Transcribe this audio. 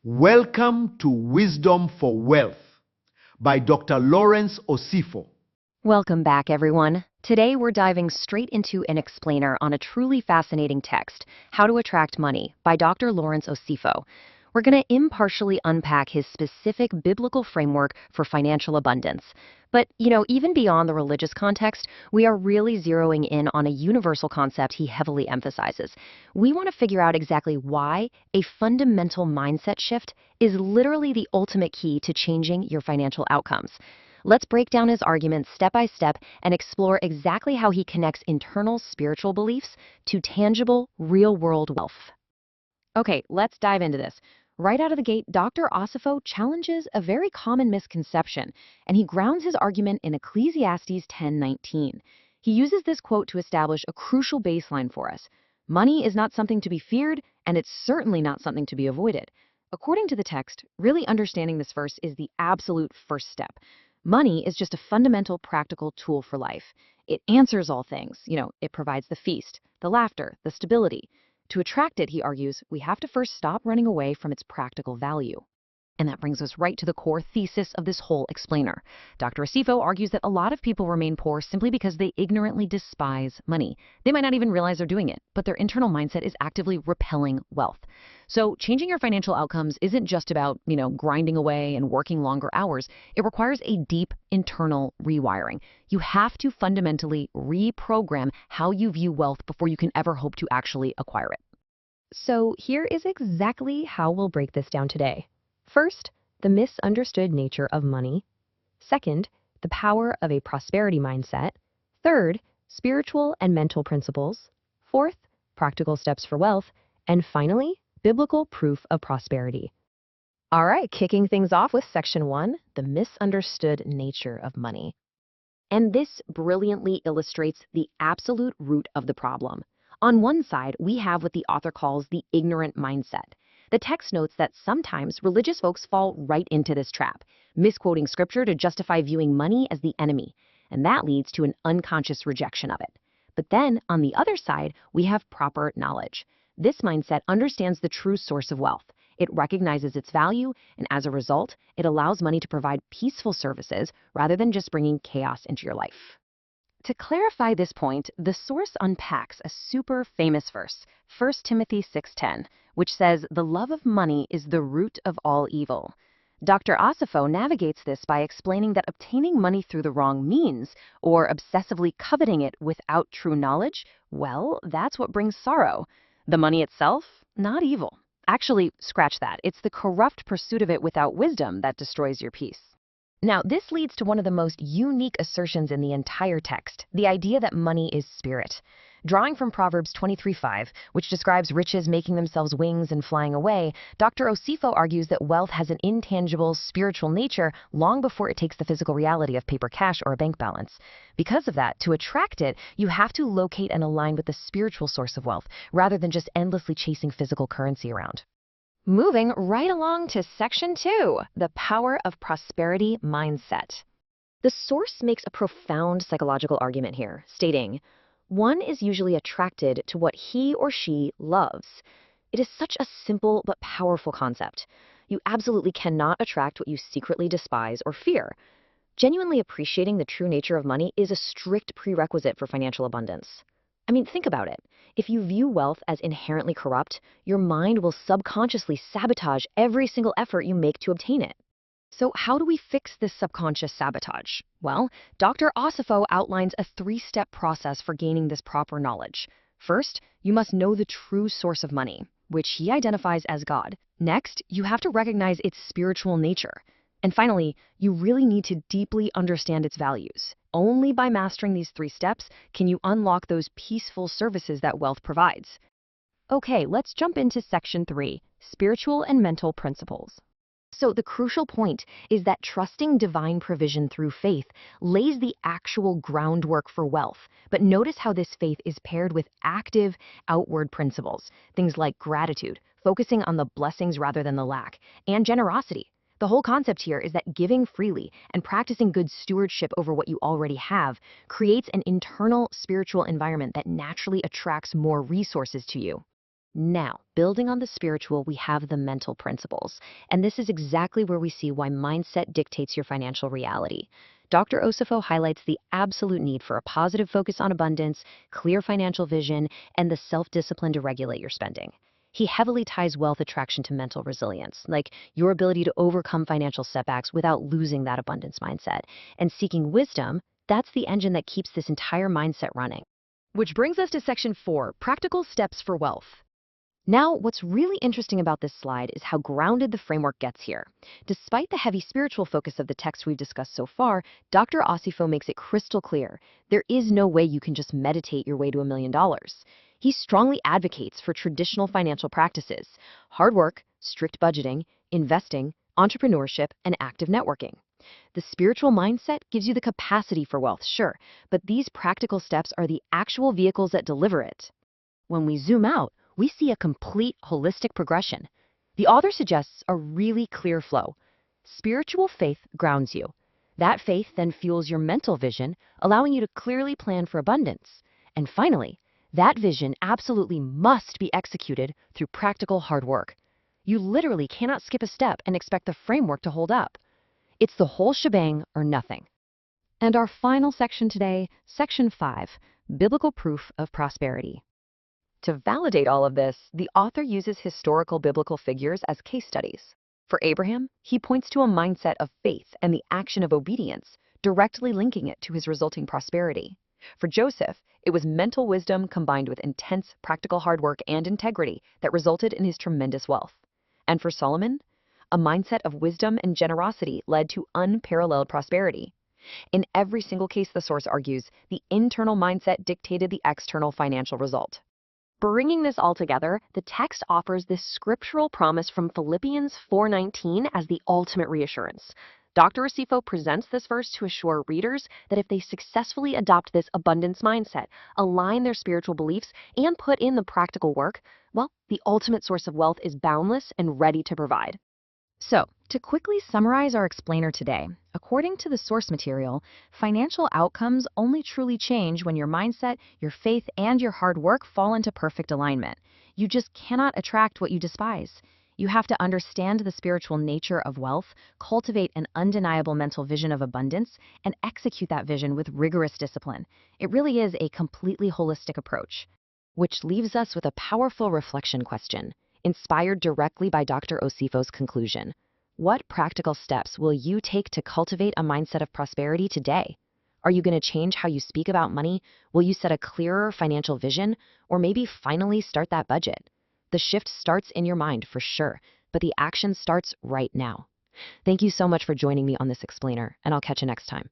Welcome to Wisdom for Wealth by Dr. Lawrence Osifo. Welcome back, everyone. Today we're diving straight into an explainer on a truly fascinating text, How to Attract Money, by Dr. Lawrence Osifo. We're going to impartially unpack his specific biblical framework for financial abundance. But, even beyond the religious context, we are really zeroing in on a universal concept he heavily emphasizes. We want to figure out exactly why a fundamental mindset shift is literally the ultimate key to changing your financial outcomes. Let's break down his arguments step by step and explore exactly how he connects internal spiritual beliefs to tangible, real-world wealth. Okay, let's dive into this. Right out of the gate, Dr. Osifo challenges a very common misconception, and he grounds his argument in Ecclesiastes 10:19. He uses this quote to establish a crucial baseline for us. Money is not something to be feared, and it's certainly not something to be avoided. According to the text, really understanding this verse is the absolute first step. Money is just a fundamental practical tool for life. It answers all things. It provides the feast, the laughter, the stability. To attract it, he argues, we have to first stop running away from its practical value. And that brings us right to the core thesis of this whole explainer. Dr. Osifo argues that a lot of people remain poor simply because they ignorantly despise money. They might not even realize they're doing it, but their internal mindset is actively repelling wealth. So changing your financial outcomes isn't just about, grinding away and working longer hours. It requires a deep internal rewiring. You have to fundamentally reprogram how you view wealth before you can ever hope to actually acquire it. So here is exactly how we'll break this down today. First, the misunderstood nature of money. Second, the power of a prosperity mindset. Third, spiritual and mental principles. Fourth, practical steps for wealth. And finally, biblical proof of prosperity. All right, kicking things off with section 1, the misunderstood nature of money. And this brilliantly illustrates the absolute root of the problem. On one side, we have what the author calls the ignorant mindset. The text notes that sometimes religious folks fall right into this trap, misquoting scripture to justify viewing money as the enemy, and that leads to an unconscious rejection of it. But then, on the other side, we have proper knowledge. This mindset understands the true source of wealth. It recognizes its value, and as a result, it allows money to provide peaceful services rather than just bringing chaos into your life. To clarify this point, the source unpacks a super famous verse, 1 Timothy 6:10, which says, "The love of money is the root of all evil." Dr. Osifo navigates this by explaining that obtaining money through the wrong means, or obsessively coveting it without true knowledge, well, that's what brings sorrow. The money itself, not evil. Actually, scratch that. It's the corrupt pursuit of it without wisdom that destroys your peace. Now, this leads to one of the most unique assertions in the entire text, the idea that money is spirit. Drawing from Proverbs 23:5, which describes riches making themselves wings and flying away, Dr. Osifo argues that wealth has an intangible, spiritual nature long before it takes the physical reality of paper cash or a bank balance. Because of that, to attract it, you have to locate and align with the spiritual source of wealth, rather than just endlessly chasing physical currency around. Moving right along to section 2, the power of prosperity mindset. The source makes a profound psychological argument here, stating, one is usually attracted to what he or she loves. It is such a simple but powerful concept. You absolutely cannot attract what you secretly despise or fear. Genuinely appreciating the true nature of money is a strict prerequisite for financial abundance. Think about it. If you view wealth as inherently corrupt, your mind will subconsciously sabotage every single effort you make to obtain it. So how do we fix this subconscious sabotage? Well, Dr. Osifo outlines a 3-step process for gaining this proper knowledge. First, you must know the true source of money, which he identifies as God. Next, you have to recognize its spiritual nature. And finally, you really need to deeply understand its values. Only by mastering these 3 steps can you unlock those peaceful services that wealth provides. Okay, let's jump into section 3, spiritual and mental principles. So the crucial point is that trusting divine provision through faith lays the actual groundwork for wealth. But notice how this faith is paired with active outward principles, things like gratitude, focusing on the blessings rather than the lack, and generosity. The whole concept here is that giving freely and practicing good stewardship over what you already have creates an internal spiritual environment that naturally attracts more resources to you. Now, building on the spiritual, we have the mental principles. And this is exactly where we see why mindset dictates your financial reality. Dr. Osifo highlights the absolute need for a positive focus on abundance, clear financial vision, and the self-discipline to regulate your spending. He heavily ties wealth attraction to mental resilience, like your ability to overcome financial setbacks without losing that abundance mindset. And seeking wisdom, that's the engine that keeps this entire mindset running. Which brings us to section 4, practical steps for wealth. Now, what's really interesting about this slide is how grounded the framework gets here. Despite the heavy spiritual focus of the text we've discussed so far, Dr. Osifo makes it crystal clear there is no way you can just meditate your way to $1,000,000. He strongly advocates for traditional financial practices: hard work, strict budgeting, investing, entrepreneurship, and active networking. The spiritual mindset gives you the capacity for wealth, sure, but these practical steps are the actual vehicles that deliver it. When we zoom out, we see a complete holistic progression. The author suggests a really clear flow. Spiritual faith grounds you. That faith then fuels your mental vision, allowing you to clearly plan for abundance. And finally, that vision absolutely must be executed through practical hard work. You literally cannot skip a step and expect the framework to hold up. It's the whole shebang or nothing. And our final section today, section 5, biblical proof of prosperity. To validate all of this, the author uses historical biblical figures as case studies. For Abraham, he points to a mindset of faith and the action of obedience, directly linking it to his resulting prosperity. For Joseph, it was mental wisdom combined with intense practical hard work and integrity that resulted in his tremendous wealth. And for Solomon, a mindset of wisdom and generosity led to unparalleled prosperity. In every single case, the source argues, the internal mindset dictated the external financial result. Bringing this all together, the text offers this scriptural promise from Philippians 4:19 as the ultimate reassurance. Dr. Osifo presents this verse to assure readers that if they successfully adopt this abundance mindset, align their spiritual beliefs, and put in the practical work, well, the ultimate source of wealth is boundless and ready to provide. So, to quickly summarize our explainer today, according to the source material, financial outcomes only truly change when your mindset, your faith, and your hard work fall into perfect alignment. You just cannot attract what you despise. You have to understand the spiritual nature of wealth, cultivate an undeniable mental vision of abundance, and execute that vision with rigorous discipline. It really is a completely holistic approach. Which leaves us with a powerful reflection question, inspired directly by Dr. Osifo's conclusion. What practical steps will you take to cultivate a mindset of prosperity today? Are you going to change how you speak about money? Will you set a clearer financial vision? Or maybe finally start that budget? The shift starts in your mind for sure, but the action starts right now. Thank you so much for joining me on this explainer, and I'll catch you next time.